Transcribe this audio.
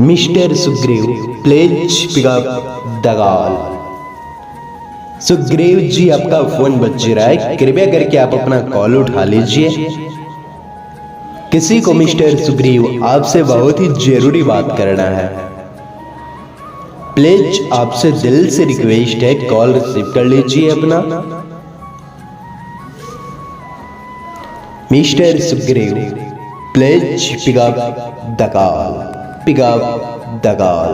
Mister Sugriv please pick up the call. Sugriv ji आपका phone बज रहा है, कृपया करके आप अपना कॉल उठा लीजिए। किसी को मिस्टर सुग्रीव आपसे बहुत ही जरूरी बात करना है। प्लीज आपसे दिल से रिक्वेस्ट है, कॉल रिसीव कर लीजिए अपना। Mister Sugriv please pick up the call, pick up the call.